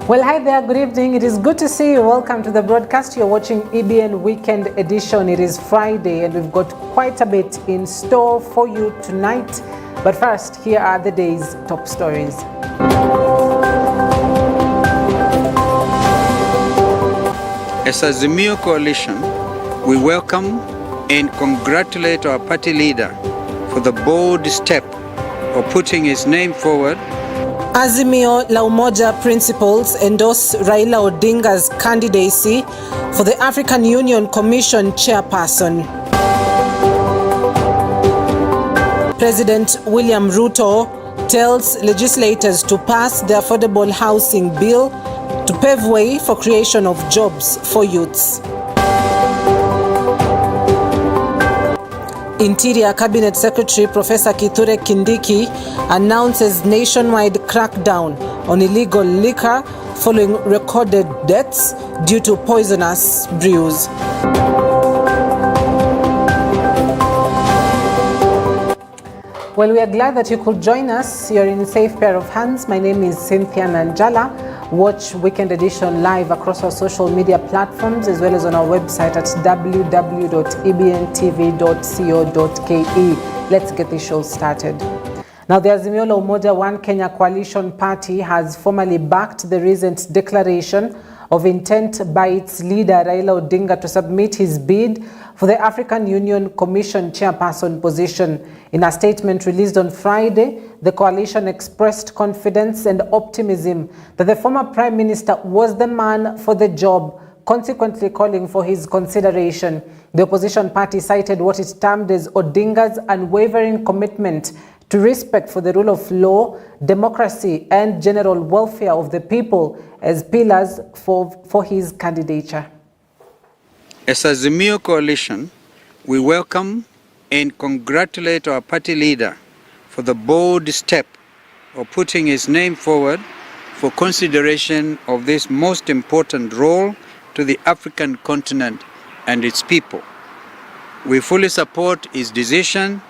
Well, hi there, good evening. It is good to see you. Welcome to the broadcast. You're watching EBN Weekend Edition. It is Friday and we've got quite a bit in store for you tonight. But first, here are the day's top stories. As Azimio Coalition, we welcome and congratulate our party leader for the bold step of putting his name forward. Azimio La Umoja principals endorse Raila Odinga's candidacy for the African Union Commission chairperson. President William Ruto tells legislators to pass the affordable housing bill to pave way for creation of jobs for youths. Interior Cabinet Secretary Professor Kithure Kindiki announces nationwide crackdown on illegal liquor following recorded deaths due to poisonous brews. Well, we are glad that you could join us. You're in a safe pair of hands. My name is Cynthia Nanjala. Watch Weekend Edition live across our social media platforms as well as on our website at www.ebntv.co.ke. Let's get the show started. Now, the Azimio La Umoja One Kenya Coalition Party has formally backed the recent declaration of intent by its leader Raila Odinga to submit his bid for the African Union Commission chairperson position. In a statement released on Friday, the coalition expressed confidence and optimism that the former Prime Minister was the man for the job, consequently calling for his consideration. The opposition party cited what it termed as Odinga's unwavering commitment to respect for the rule of law, democracy, and general welfare of the people as pillars for his candidature. As Azimio Coalition, we welcome and congratulate our party leader for the bold step of putting his name forward for consideration of this most important role to the African continent and its people. We fully support his decision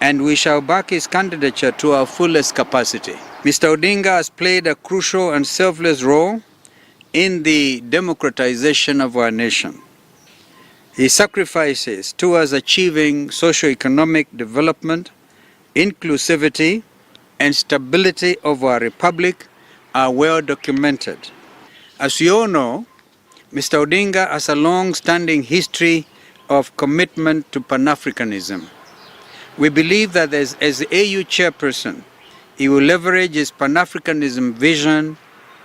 and we shall back his candidature to our fullest capacity. Mr. Odinga has played a crucial and selfless role in the democratization of our nation. His sacrifices towards achieving socio-economic development, inclusivity, and stability of our republic are well documented. As you all know, Mr. Odinga has a long-standing history of commitment to Pan-Africanism. We believe that as the AU chairperson, he will leverage his Pan-Africanism vision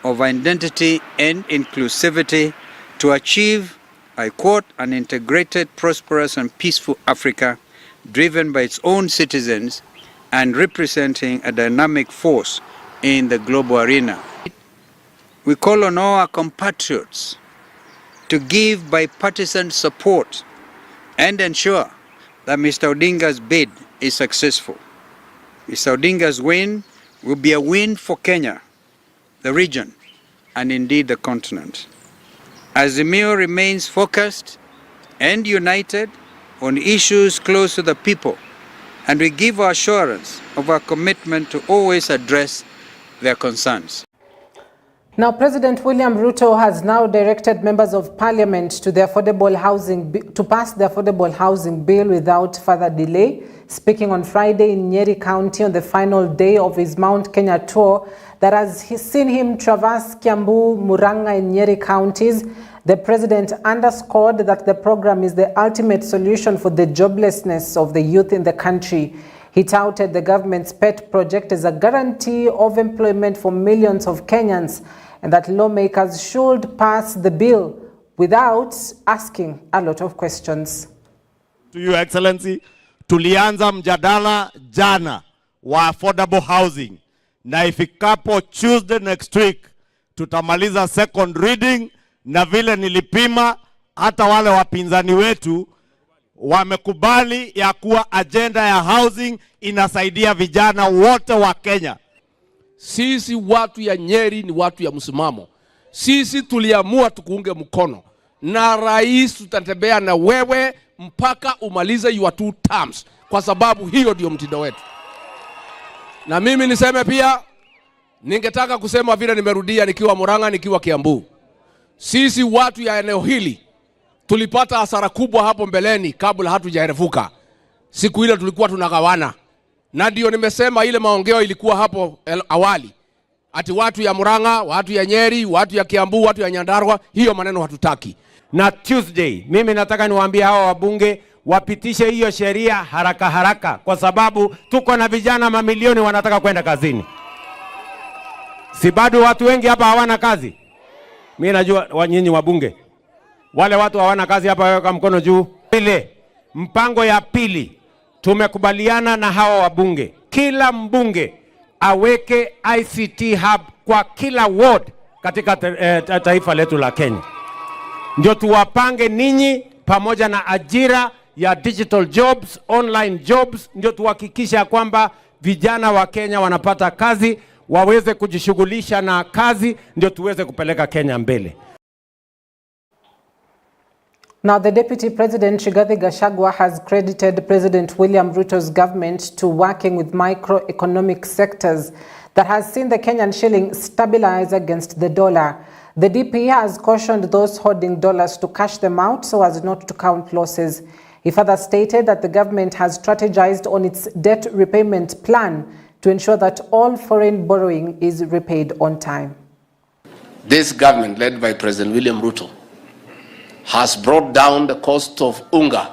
of identity and inclusivity to achieve, I quote, an integrated, prosperous, and peaceful Africa driven by its own citizens and representing a dynamic force in the global arena. We call on all our compatriots to give bipartisan support and ensure that Mr. Odinga's bid is successful. Mr. Odinga's win will be a win for Kenya, the region, and indeed the continent. Azimio remains focused and united on issues close to the people, and we give our assurance of our commitment to always address their concerns. Now, President William Ruto has now directed members of parliament to pass the affordable housing bill without further delay. Speaking on Friday in Nyeri County on the final day of his Mount Kenya tour that has seen him traverse Kiambu, Murang'a, and Nyeri counties, the president underscored that the program is the ultimate solution for the joblessness of the youth in the country. He touted the government's pet project as a guarantee of employment for millions of Kenyans and that lawmakers should pass the bill without asking a lot of questions. To Your Excellency, tulianza mjadala jana wa affordable housing na ifikapo Tuesday next week tutamaliza second reading, na vile nilipima hata wale wapinzani wetu wamekubali ya kuwa agenda ya housing inasaidia vijana wote wa Kenya. Sisi watu ya Nyeri ni watu ya msimamo. Sisi tuliamua tukuunge mkono. Na rais tutatembea na wewe mpaka umalize your 2 terms. Kwa sababu hiyo ndio mtindo wetu. Na mimi niseme pia Ningetaka kusema vile nimerudia nikiwa Murang'a, nikiwa Kiambu. Sisi watu ya eneo hili tulipata hasara kubwa hapo mbeleni kabla hatujaerevuka. Siku ile tulikuwa tunagawana. Na ndio nimesema ile maongeo ilikuwa hapo awali. Ati watu ya Murang'a, watu ya Nyeri, watu ya Kiambu, watu ya Nyandarua, hiyo maneno hatutaki. Na Tuesday, mimi nataka niwaambie hawa wabunge wapitishe hiyo sheria haraka haraka, kwa sababu tuko na vijana mamilioni wanataka kwenda kazini. Si bado watu wengi hapa hawana kazi? Mimi najua nyinyi wabunge. Wale watu hawana kazi hapa, weka mkono juu. Ile mpango ya pili tumekubaliana na hawa wabunge, kila mbunge aweke ICT hub kwa kila ward katika taifa letu la Kenya. Ndio tuwapange ninyi pamoja na ajira ya digital jobs, online jobs, ndio tuhakikisha kwamba vijana wa Kenya wanapata kazi, waweze kujishughulisha na kazi, ndio tuweze kupeleka Kenya mbele. Now, the Deputy President, Rigathi Gachagua, has credited President William Ruto's government to working with microeconomic sectors that has seen the Kenyan shilling stabilize against the dollar. The DP has cautioned those holding dollars to cash them out so as not to count losses. He further stated that the government has strategized on its debt repayment plan to ensure that all foreign borrowing is repaid on time. This government, led by President William Ruto, has brought down the cost of unga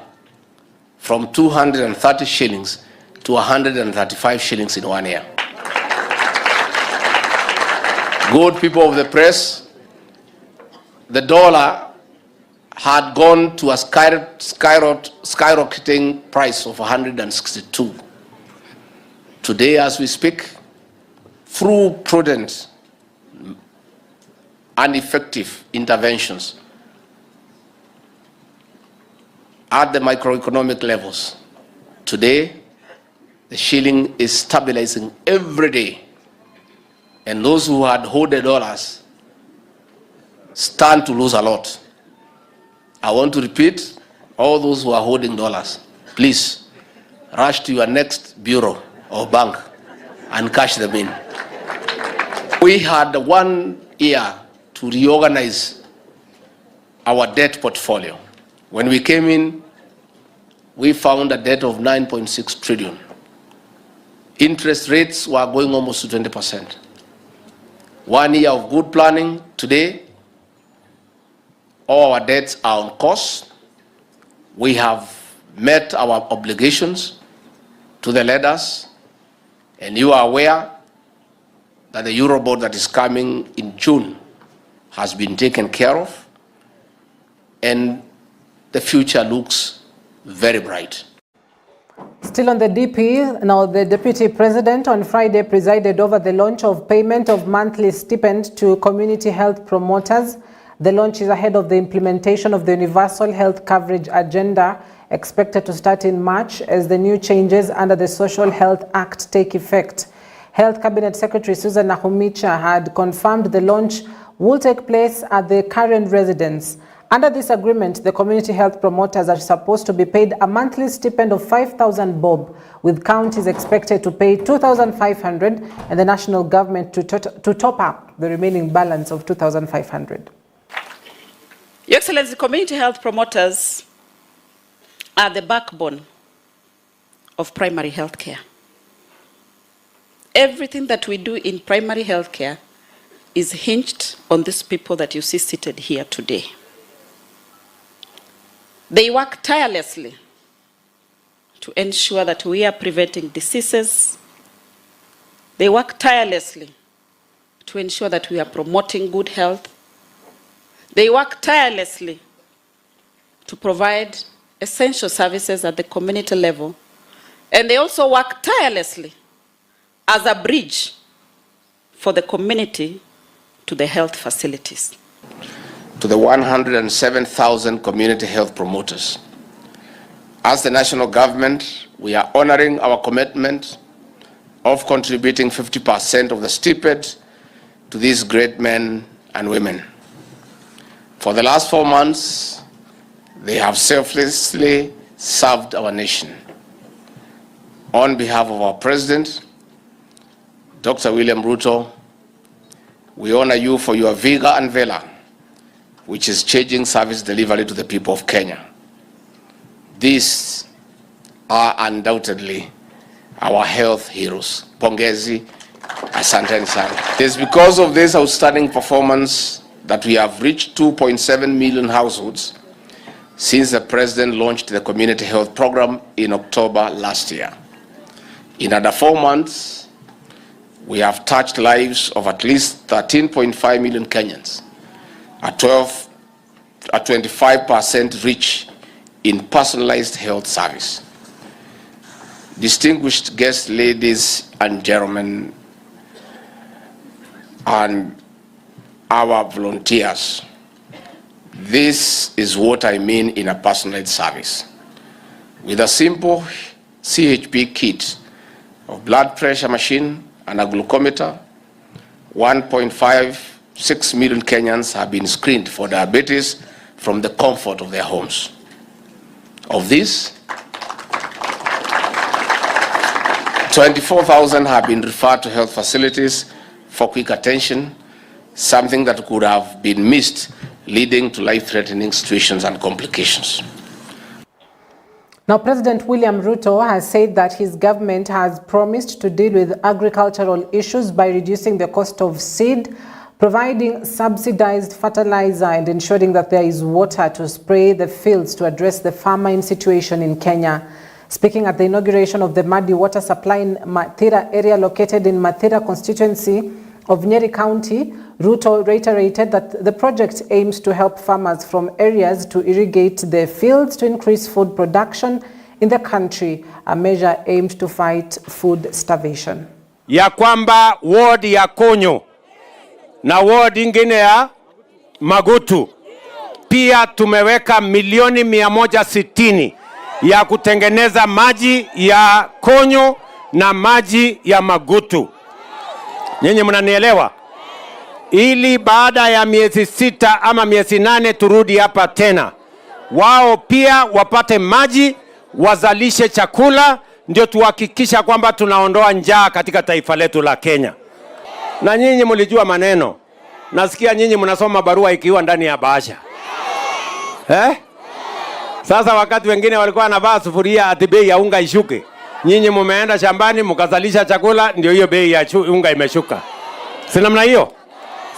from 230 shillings to 135 shillings in 1 year. Good people of the press, the dollar had gone to a skyrocketing price of 162. Today, as we speak, through prudent and effective interventions at the microeconomic levels, today the shilling is stabilizing every day, and those who had hoarded dollars stand to lose a lot. I want to repeat, all those who are holding dollars, please rush to your next bureau or bank and cash them in. We had 1 year to reorganize our debt portfolio. When we came in, we found a debt of 9.6 trillion. Interest rates were going almost to 20%. 1 year of good planning. Today, all our debts are on course. We have met our obligations to the lenders, and you are aware that the Eurobond that is coming in June has been taken care of, and the future looks very bright. Still on the DP, now the Deputy President on Friday presided over the launch of payment of monthly stipend to community health promoters. The launch is ahead of the implementation of the Universal Health Coverage Agenda, expected to start in March as the new changes under the Social Health Act take effect. Health Cabinet Secretary Susan Nakhumicha had confirmed the launch will take place at the current residence. Under this agreement, the community health promoters are supposed to be paid a monthly stipend of 5,000 bob, with counties expected to pay 2,500 and the national government to top up the remaining balance of 2,500. Your Excellency, community health promoters are the backbone of primary health care. Everything that we do in primary health care is hinged on these people that you see seated here today. They work tirelessly to ensure that we are preventing diseases. They work tirelessly to ensure that we are promoting good health. They work tirelessly to provide essential services at the community level. And they also work tirelessly as a bridge for the community to the health facilities. To the 107,000 community health promoters, as the national government, we are honoring our commitment of contributing 50% of the stipend to these great men and women. For the last 4 months, they have selflessly served our nation. On behalf of our President, Dr. William Ruto, We honor you for your vigor and valor, which is changing service delivery to the people of Kenya. These are undoubtedly our health heroes. Pongezi, asanteni sana. It is because of this outstanding performance that we have reached 2.7 million households since the President launched the Community Health Program in October last year. In under 4 months, we have touched lives of at least 13.5 million Kenyans, a 25% reach in personalized health service. Distinguished guests, ladies and gentlemen, and our volunteers, this is what I mean in a personalized service. With a simple CHP kit of blood pressure machine and a glucometer, 1.56 million Kenyans have been screened for diabetes from the comfort of their homes. Of this, 24,000 have been referred to health facilities for quick attention, something that could have been missed, leading to life-threatening situations and complications. Now, President William Ruto has said that his government has promised to deal with agricultural issues by reducing the cost of seed, providing subsidized fertilizer, and ensuring that there is water to spray the fields to address the famine situation in Kenya. Speaking at the inauguration of the Muddy Water Supply in Mathira area located in Mathira constituency of Nyeri County, Ruto reiterated that the project aims to help farmers from areas to irrigate their fields to increase food production in the country, a measure aimed to fight food starvation. Ya kwamba ward ya Konyo na ward ingine ya Magutu pia tumeweka milioni 160 ya kutengeneza maji ya Konyo na maji ya Magutu. Nyinyi mnanielewa? Ili baada ya miezi 6 ama miezi 8 turudi hapa tena, wao pia wapate maji, wazalishe chakula, ndio tuhakikisha kwamba tunaondoa njaa katika taifa letu la Kenya. Na nyinyi mlijua maneno. Nasikia nyinyi mnasoma barua ikiwa ndani ya bahasha. Sasa wakati wengine walikuwa wanavaa sufuria ati bei ya unga ishuke, nyinyi mumeenda shambani mkazalisha chakula, ndio hiyo bei ya unga imeshuka. Si namna hiyo?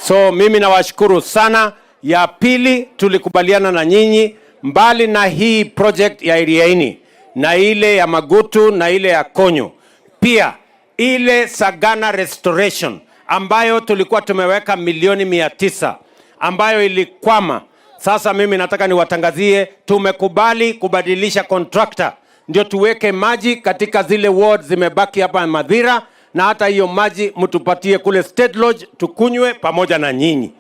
So mimi nawashukuru sana. Ya pili, tulikubaliana na nyinyi, mbali na hii project ya Iriaini na ile ya Magutu na ile ya Konyo, pia ile Sagana Restoration ambayo tulikuwa tumeweka milioni 900 ambayo ilikwama. Sasa mimi nataka niwatangazie tumekubali kubadilisha contractor, ndio tuweke maji katika zile wards zimebaki hapa Mathira, na hata hiyo maji mtupatie kule State Lodge tukunywe pamoja na nyinyi.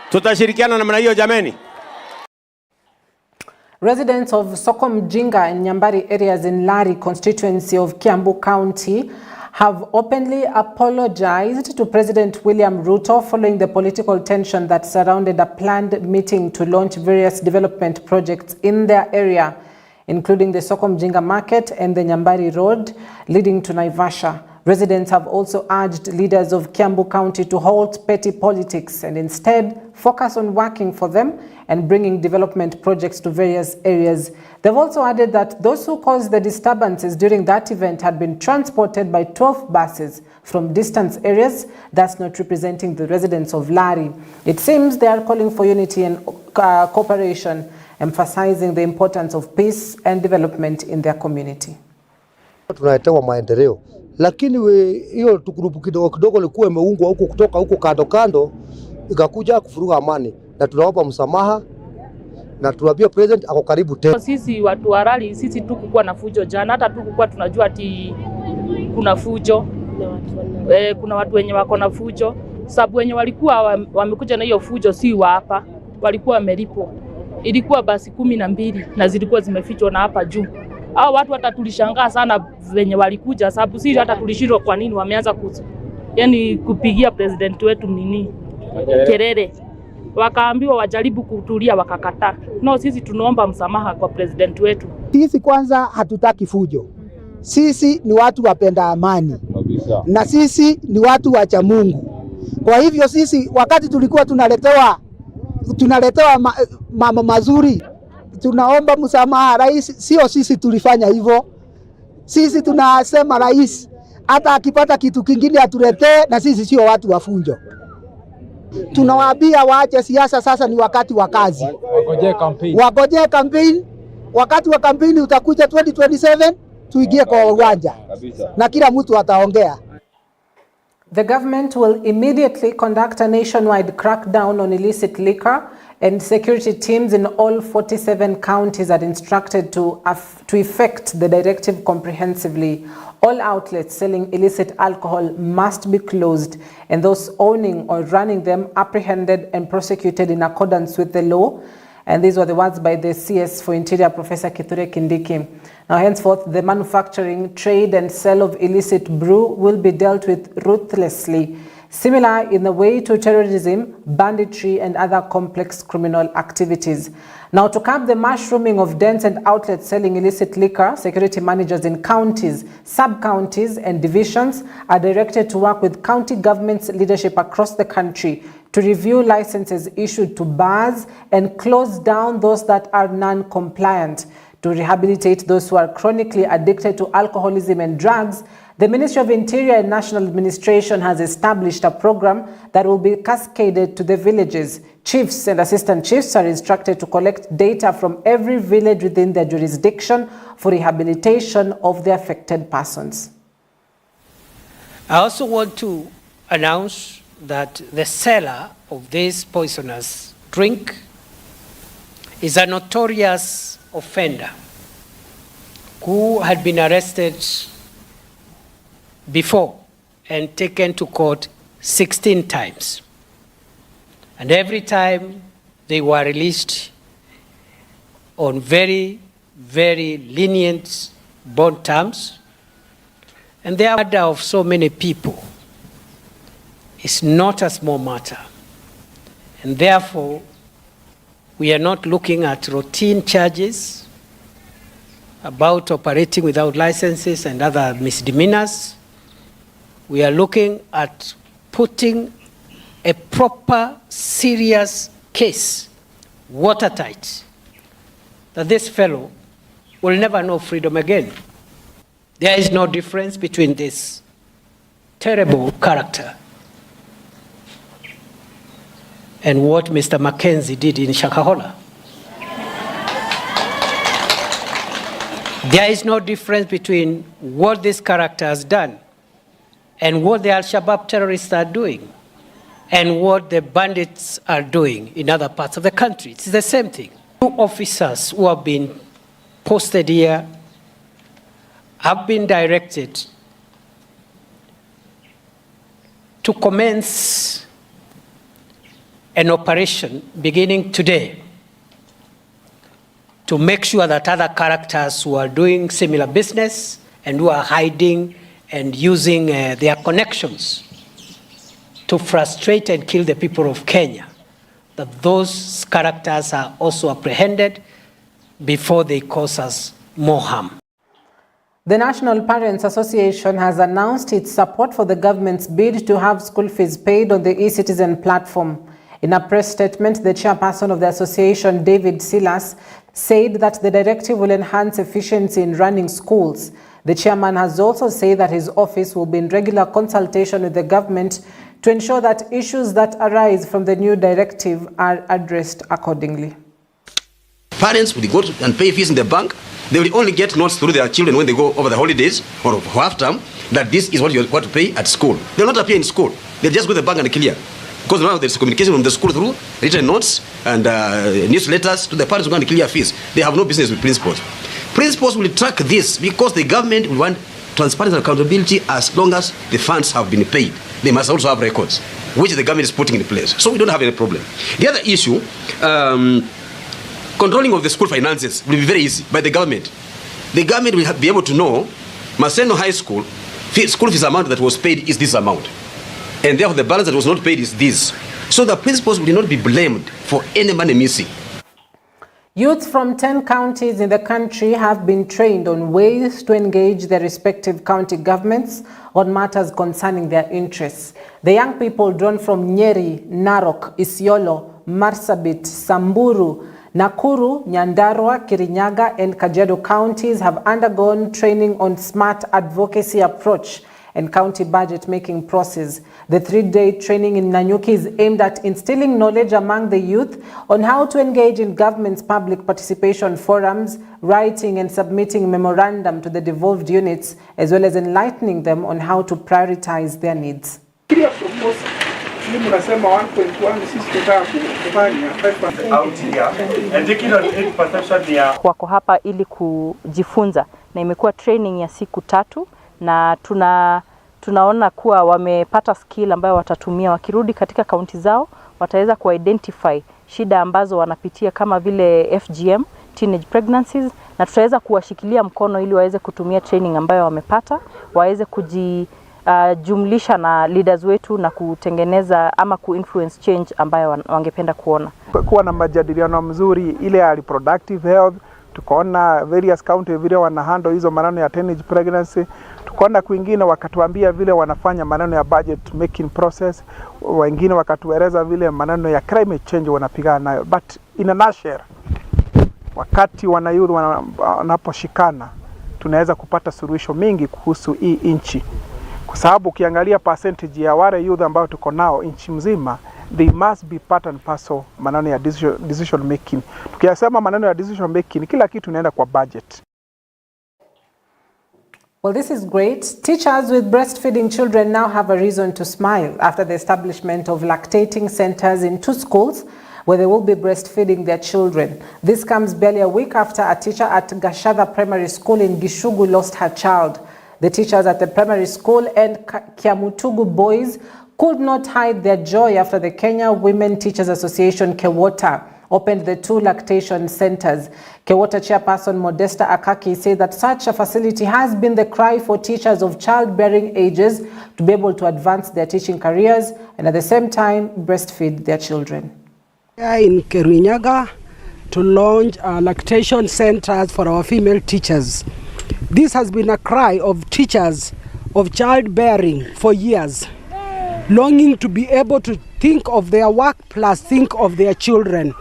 Tutashirikiana namna hiyo jameni. Residents of Sokomjinga and Nyambari areas in Lari constituency of Kiambu County have openly apologized to President William Ruto following the political tension that surrounded a planned meeting to launch various development projects in their area, including the Sokomjinga Market and the Nyambari Road leading to Naivasha. Residents have also urged leaders of Kiambu County to halt petty politics and instead focus on working for them and bringing development projects to various areas. They've also added that those who caused the disturbances during that event had been transported by 12 buses from distant areas, thus not representing the residents of Lari. It seems they are calling for unity and cooperation, emphasizing the importance of peace and development in their community. Tunaitewa maendeleo, lakini hiyo tukurupu kidogo kidogo likuwa imeungwa huko kutoka huko kando kando ikakuja kufuruga amani, na tunaomba msamaha na tunaambia president ako karibu tena. Sisi watu wa Rali, sisi tukukua na fujo jana, hata tukukua tunajua ati kuna fujo. Kuna watu wenye wako na fujo, sababu wenye walikuwa wamekuja na hiyo fujo si wa hapa, walikuwa wamelipo. Ilikuwa basi 12 na zilikuwa zimefichwa na hapa juu. Hao watu hata tulishangaa sana venye walikuja, sababu sisi hata tulishindwa kwa nini wameanza kupigia president wetu nini kelele. Wakaambiwa wajaribu kutulia wakakataa. No, sisi tunaomba msamaha kwa president wetu. Sisi kwanza hatutaki fujo. Sisi ni watu wapenda amani. Na sisi ni watu wacha Mungu. Kwa hivyo sisi wakati tulikuwa tunaletewa mambo mazuri, tunaomba msamaha rais. Sio sisi tulifanya hivyo, sisi tunasema rais hata akipata kitu kingine atuletee, na sisi sio watu wa funjo. Tunawaambia waache siasa, sasa ni wakati wa kazi. Wagojee campaign. Wakati wa kampeni utakuja 2027, tuingie kwa uwanja na kila mtu ataongea. The government will immediately conduct a nationwide crackdown on illicit liquor, and security teams in all 47 counties are instructed to effect the directive comprehensively. All outlets selling illicit alcohol must be closed, and those owning or running them apprehended and prosecuted in accordance with the law. And these were the words by the CS for Interior, Professor Kithure Kindiki. Now, henceforth, the manufacturing, trade, and sale of illicit brew will be dealt with ruthlessly, similar in the way to terrorism, banditry, and other complex criminal activities. Now, to curb the mushrooming of dens and outlets selling illicit liquor, security managers in counties, sub-counties, and divisions are directed to work with county governments leadership across the country to review licenses issued to bars and close down those that are non-compliant. To rehabilitate those who are chronically addicted to alcoholism and drugs, the Ministry of Interior and National Administration has established a program that will be cascaded to the villages. Chiefs and assistant chiefs are instructed to collect data from every village within their jurisdiction for rehabilitation of the affected persons. I also want to announce that the seller of this poisonous drink is a notorious offender who had been arrested before and taken to court 16 times. And every time they were released on very, very lenient bond terms. And the murder of so many people is not a small matter. And therefore, we are not looking at routine charges about operating without licenses and other misdemeanors. We are looking at putting a proper, serious case, watertight, that this fellow will never know freedom again. There is no difference between this terrible character and what Mr. Mackenzie did in Shakahola. There is no difference between what this character has done and what the Al-Shabaab terrorists are doing and what the bandits are doing in other parts of the country. It's the same thing. 2 officers who have been posted here have been directed to commence an operation beginning today to make sure that other characters who are doing similar business and who are hiding and using their connections to frustrate and kill the people of Kenya, that those characters are also apprehended before they cause us more harm. The National Parents Association has announced its support for the government's bid to have school fees paid on the eCitizen platform. In a press statement, the chairperson of the association, David Silas, said that the directive will enhance efficiency in running schools. The chairman has also said that his office will be in regular consultation with the government to ensure that issues that arise from the new directive are addressed accordingly. Parents will go and pay fees in the bank. They will only get notes through their children when they go over the holidays or half term that this is what you have to pay at school. They will not appear in school. They just go to the bank and clear. Because now there's communication from the school through written notes and newsletters to the parents who are going to clear fees. They have no business with principals. Principals will track this because the government will want transparency and accountability as long as the funds have been paid. They must also have records, which the government is putting in place. So we don't have any problem. The other issue, controlling of the school finances will be very easy by the government. The government will be able to know Maseno High School school fees amount that was paid is this amount. And therefore the balance that was not paid is this. So the principals will not be blamed for any money missing. Youth from 10 counties in the country have been trained on ways to engage their respective county governments on matters concerning their interests. The young people drawn from Nyeri, Narok, Isiolo, Marsabit, Samburu, Nakuru, Nyandarua, Kirinyaga, and Kajiado counties have undergone training on smart advocacy approach and county budget making process. The 3-day training in Nanyuki is aimed at instilling knowledge among the youth on how to engage in government's public participation forums, writing and submitting memorandum to the devolved units, as well as enlightening them on how to prioritize their needs. Wako hapa ili kujifunza na imekuwa training ya siku 3 na tunaona kuwa wamepata skill ambayo watatumia wakirudi katika kaunti zao, wataweza kuidentify shida ambazo wanapitia kama vile FGM, teenage pregnancies, na tutaweza kuwashikilia mkono ili waweze kutumia training ambayo wamepata, waweze kujumlisha na leaders wetu na kutengeneza ama kuinfluence change ambayo wangependa kuona. Kuwa na majadiliano mzuri ile ya reproductive health, tukaona various county vile wanahandle hizo maneno ya teenage pregnancy, tukaona kwingine wakatuambia vile wanafanya maneno ya budget making process, wengine wakatueleza vile maneno ya climate change wanapigana nayo. But in a nutshell, wakati wanayuru wanaposhikana tunaweza kupata suluhisho mingi kuhusu hii inchi, kwa sababu ukiangalia percentage ya wale youth ambao tuko nao inchi mzima, they must be part and parcel maneno ya decision making. Tukiyasema maneno ya decision making, kila kitu inaenda kwa budget. Well, this is great. Teachers with breastfeeding children now have a reason to smile after the establishment of lactating centers in 2 schools where they will be breastfeeding their children. This comes barely a week after a teacher at Gashadha Primary School in Gishugu lost her child. The teachers at the primary school and Kiamutugu boys could not hide their joy after the Kenya Women Teachers Association, KEWOTA, opened the 2 lactation centers. KEWOTA chairperson Modesta Akaki said that such a facility has been the cry for teachers of childbearing ages to be able to advance their teaching careers and at the same time breastfeed their children. In Kirinyaga to launch lactation centers for our female teachers. This has been a cry of teachers of childbearing for years, longing to be able to think of their work plus think of their children.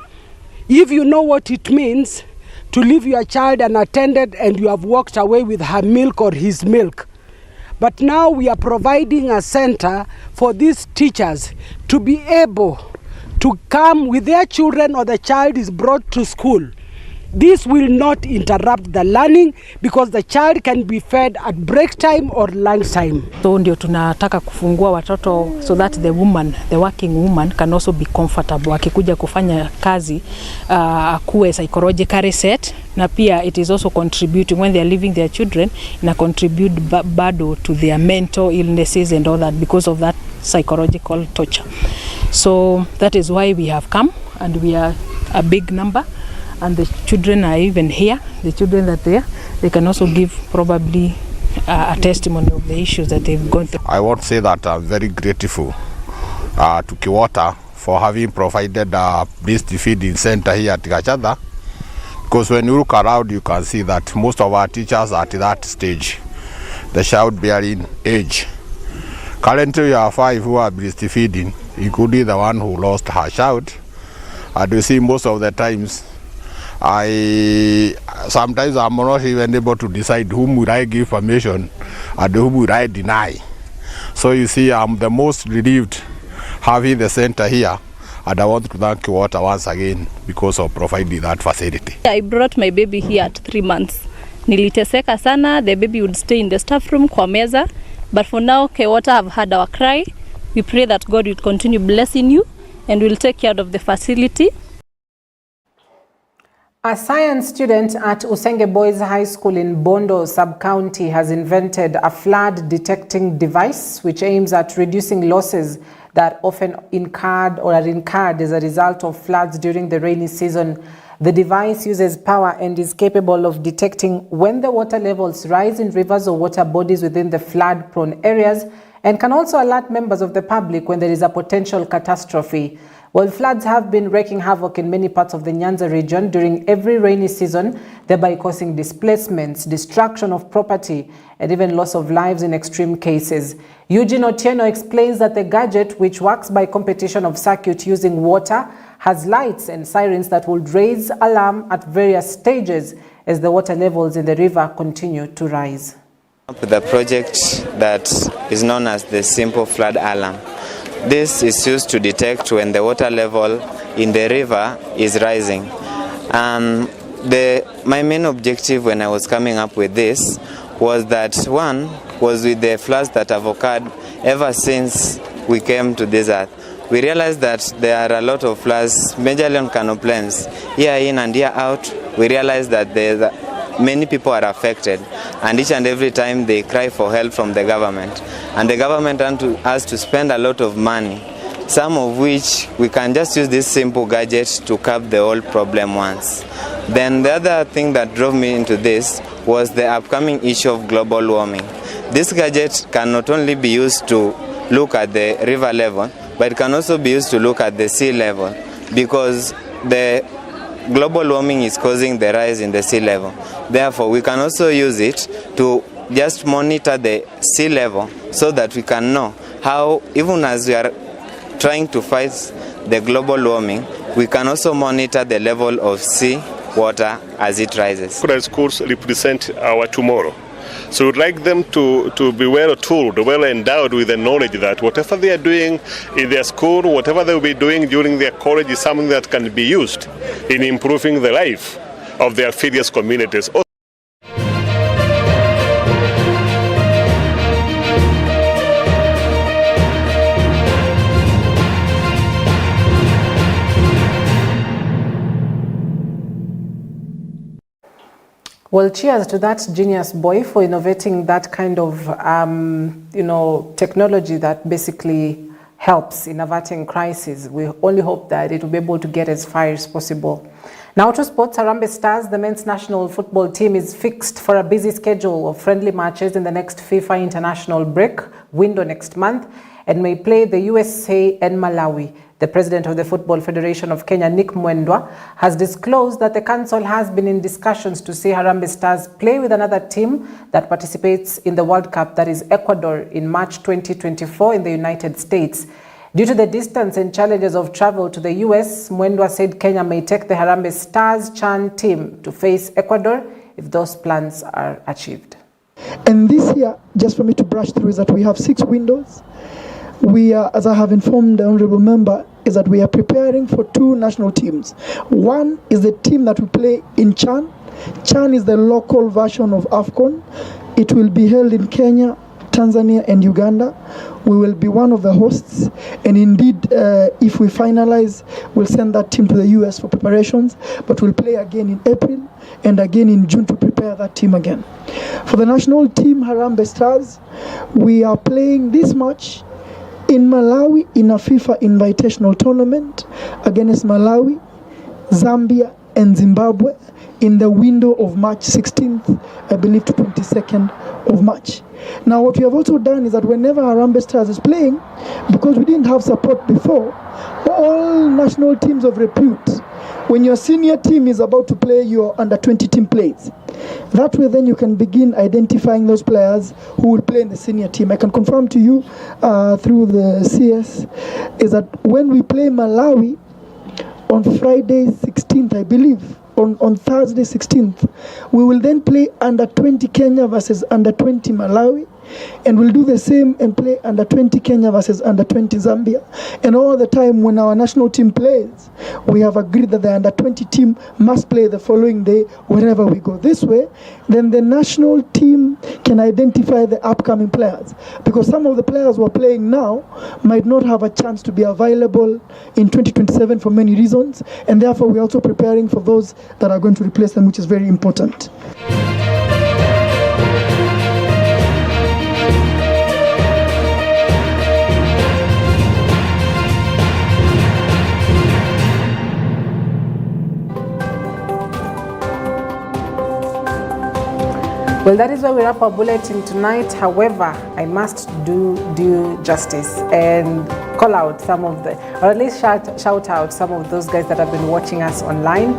If you know what it means to leave your child unattended and you have walked away with her milk or his milk. But now we are providing a center for these teachers to be able to come with their children or the child is brought to school. This will not interrupt the learning because the child can be fed at break time or lunch time. So ndio tunataka kufungua watoto so that the woman, the working woman can also be comfortable. Akikuja kufanya kazi akuwe psychologically set, na pia it is also contributing when they are leaving their children na contribute bado to their mental illnesses and all that because of that psychological torture. So that is why we have come and we are a big number. And the children are even here, the children that they can also give probably a testimony of the issues that they've gone through. I want to say that I'm very grateful to KEWOTA for having provided a breastfeeding center here at Gashadha, because when you look around you can see that most of our teachers are at that stage, the childbearing age. Currently we have 5 who are breastfeeding, including the one who lost her child. And you see most of the times sometimes I'm not even able to decide whom would I give permission and whom would I deny. So you see, I'm the most relieved having the center here, and I want to thank KEWOTA once again because of providing that facility. I brought my baby here at 3 months. Niliteseka sana, the baby would stay in the staff room kwa meza, but for now KEWOTA have heard our cry. We pray that God will continue blessing you and will take care of the facility. A science student at Usenge Boys High School in Bondo sub-county has invented a flood detecting device which aims at reducing losses that often are incurred as a result of floods during the rainy season. The device uses power and is capable of detecting when the water levels rise in rivers or water bodies within the flood-prone areas and can also alert members of the public when there is a potential catastrophe. Well, floods have been wreaking havoc in many parts of the Nyanza region during every rainy season, thereby causing displacements, destruction of property, and even loss of lives in extreme cases. Eugene Otieno explains that the gadget, which works by competition of circuit using water, has lights and sirens that would raise alarm at various stages as the water levels in the river continue to rise. The project that is known as the Simple Flood Alarm. This is used to detect when the water level in the river is rising. My main objective when I was coming up with this was that one was with the floods that have occurred ever since we came to this earth. We realized that there are a lot of floods, majorly on canal plains. Year in and year out, we realized that many people are affected, and each and every time they cry for help from the government. And the government has to spend a lot of money, some of which we can just use this simple gadget to curb the whole problem once. Then the other thing that drove me into this was the upcoming issue of global warming. This gadget can not only be used to look at the river level, but it can also be used to look at the sea level, because the global warming is causing the rise in the sea level. Therefore, we can also use it to just monitor the sea level so that we can know how, even as we are trying to fight the global warming, we can also monitor the level of sea water as it rises. Schools represent our tomorrow. So we'd like them to be well tooled, well endowed with the knowledge that whatever they are doing in their school, whatever they will be doing during their college is something that can be used in improving the life of their various communities. Well, cheers to that genius boy for innovating that kind of, technology that basically helps in averting crisis. We only hope that it will be able to get as far as possible. Now to sports, Harambee Stars, the men's national football team, is fixed for a busy schedule of friendly matches in the next FIFA international break window next month and may play the USA and Malawi. The president of the Football Federation of Kenya, Nick Mwendwa, has disclosed that the council has been in discussions to see Harambee Stars play with another team that participates in the World Cup, that is Ecuador, in March 2024 in the United States. Due to the distance and challenges of travel to the US, Mwendwa said Kenya may take the Harambee Stars Chan team to face Ecuador if those plans are achieved. And this year, just for me to brush through, is that we have 6 windows. We are, as I have informed the honorable member, is that we are preparing for 2 national teams. One is the team that will play in Chan. Chan is the local version of AFCON. It will be held in Kenya, Tanzania and Uganda. We will be one of the hosts, and indeed if we finalize, we'll send that team to the US for preparations, but we'll play again in April and again in June to prepare that team again. For the national team, Harambee Stars, we are playing this match in Malawi in a FIFA invitational tournament against Malawi, Zambia and Zimbabwe in the window of March 16th, I believe, to 22nd of March. Now what we have also done is that whenever Harambee Stars is playing, because we didn't have support before, all national teams of repute, when your senior team is about to play, your under 20 team plays. That way then you can begin identifying those players who will play in the senior team. I can confirm to you through the CS is that when we play Malawi on Friday 16th, I believe, on Thursday 16th, we will then play under 20 Kenya versus under 20 Malawi, and we'll do the same and play under 20 Kenya versus under 20 Zambia. And all the time when our national team plays, we have agreed that the under 20 team must play the following day wherever we go. This way, then the national team can identify the upcoming players, because some of the players who are playing now might not have a chance to be available in 2027 for many reasons, and therefore we're also preparing for those that are going to replace them, which is very important. Well, that is where we wrap our bulletin tonight. However, I must do due justice and call out some of the, or at least shout out some of those guys that have been watching us online.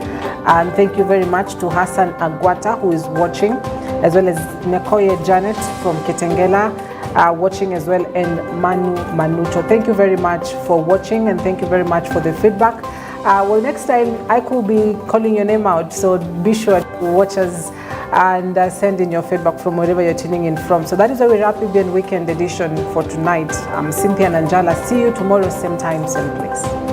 And thank you very much to Hassan Agwata, who is watching, as well as Nekoye Janet from Kitengela, watching as well, and Manu Manuto. Thank you very much for watching, and thank you very much for the feedback. Well, next time I could be calling your name out, so be sure to watch us and send in your feedback from wherever you're tuning in from. So that is our Rapid Weekend edition for tonight. I'm Cynthia Nanjala. See you tomorrow, same time, same place.